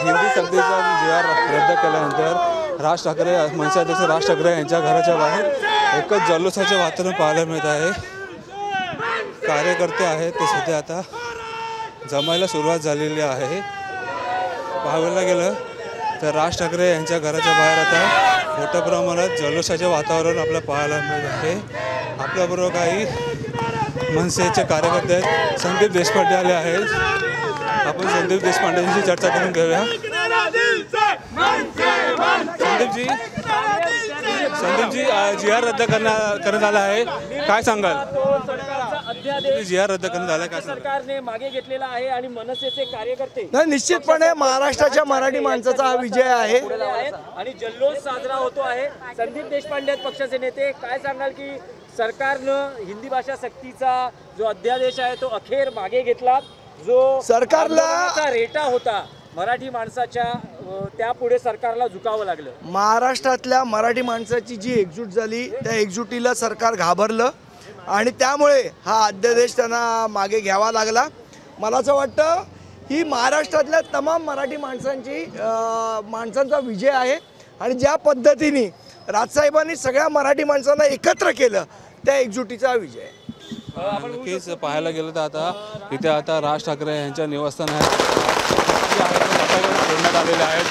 हिंदी सक्तीचा जी.आर. रद्द केल्यानंतर राज ठाकरे मनसे अध्यक्ष राज ठाकरे यांच्या घराच्या बाहेर एकच जल्लोषाचे वातावरण पाहायला मिळत आहे। कार्यकर्ते आहेत ते सध्या आता जमायला सुरुवात झालेली आहे। पाहायला गेलं तर राज ठाकरे यांच्या घराच्या बाहेर आता मोठ्या प्रमाणात जल्लोषाचे वातावरण आपल्याला पाहायला मिळत आहे। आपल्याबरोबर काही मनसेचे कार्यकर्ते आहेत। संदीप देशपांडे आले आहेत। आपण संदीप देशपांडेंशी चर्चा करून घेऊया। संदीपजी जी.आर. रद्द करण्यात आला आहे, काय सांगाल? जी.आर. रद्द करण्यात आला काय सरकारने मागे घेतलेला आहे आणि मनसेचे कार्यकर्ते निश्चितपणे महाराष्ट्राच्या मराठी माणसाचा हा विजय आहे आणि जल्लोष साजरा होतो आहे। संदीप देशपांडे पक्षाचे नेते, काय सांगाल की सरकारनं हिंदी भाषा सक्तीचा जो अध्यादेश आहे तो अखेर मागे घेतला, जो सरकारला रेटा होता मराठी माणसाच्या, त्यापुढे सरकारला झुकावं लागलं। महाराष्ट्रातल्या मराठी माणसाची जी एकजूट झाली त्या एकजुटीला सरकार घाबरलं आणि त्यामुळे हा अध्यादेश त्यांना मागे घ्यावा लागला। मला असं वाटतं ही महाराष्ट्रातल्या तमाम मराठी माणसांचा विजय आहे आणि ज्या पद्धतीने राजसाहेबांनी सगळ्या मराठी माणसांना एकत्र केलं त्या एकजुटीचा विजय आहे। नक्कीच पाहायला गेलं तर इथे आता राज ठाकरे यांच्या निवासस्थानात सोडण्यात आलेले आहेत।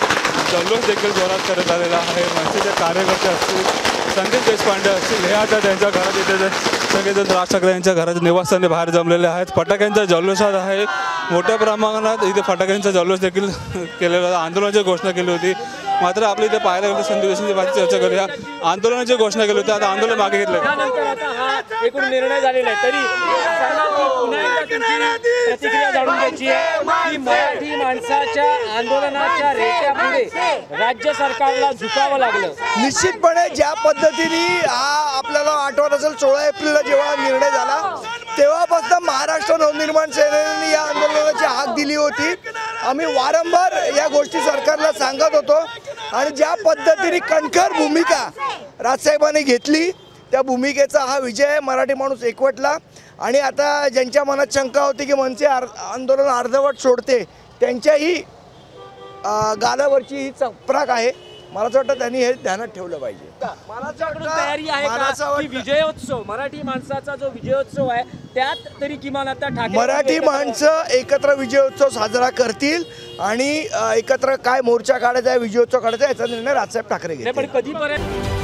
जल्लोष देखील जोरात करत आलेला आहे। मनसेचे कार्यकर्ते असतील, संदीप देशपांडे असतील, हे आता त्यांच्या घरात इथे सगळेजण राज ठाकरे यांच्या घराच्या निवासस्थानी बाहेर जमलेले आहेत। फटाक्यांचा जल्लोषात आहे। मोठ्या प्रमाणात इथे फटाक्यांचा जल्लोष देखील केलेला, आंदोलनाची घोषणा केली होती। मात्र आपल्या इथे पाहायला गेलं संदीप देशपांडेंची चर्चा करूया। आंदोलनाची घोषणा केली होती, आता आंदोलन मागे घेतलं, त्यानंतर आता हा एकूण निर्णय झालेला आहे। तरी पुन्हा एकदा तुमची प्रतिक्रिया जाणून घ्यायची आहे की मराठी माणसाच्या आंदोलनाच्या रेट्यापुढे राज्य सरकारला झुकावं लागलं। निश्चितपणे ज्या पद्धतीने हा आपल्याला आठवत असेल 16 एप्रिलला जेव्हा निर्णय झाला तेव्हापासून महाराष्ट्र नवनिर्माण सेनेने या आंदोलनाची हाक दिली होती। आम्ही वारंवार या गोष्टी सरकारला सांगत होतो आणि ज्या पद्धतीने कणखर भूमिका राजसाहेबांनी घेतली त्या भूमिकेचा हा विजय मराठी माणूस एकवटला आणि आता ज्यांच्या मनात शंका होती की मनसे आंदोलन अर्धवट सोडते त्यांच्याही गालावरची ही चपराक आहे। मला असं वाटतं त्यांनी हे ध्यानात ठेवलं पाहिजे। तयारी आहे का की विजयोत्सव, मराठी माणसाचा जो विजयोत्सव आहे त्यात तरी किमान आता ठाकरे मराठी माणसं एकत्र विजयोत्सव साजरा करतील आणि एकत्र काय मोर्चा काढायचा विजयोत्सव काढायचा याचा निर्णय राजसाहेब ठाकरे घेतील। पण कधीपर्यंत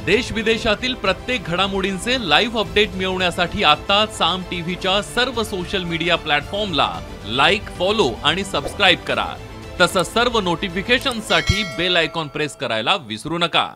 देश विदेशातील प्रत्येक घडामोडींचे लाईव्ह अपडेट मिळवण्यासाठी आता साम टीव्हीच्या सर्व सोशल मीडिया प्लॅटफॉर्मला लाईक, फॉलो आणि सबस्क्राईब करा। तसंच सर्व नोटिफिकेशनसाठी बेल आयकॉन प्रेस करायला विसरू नका।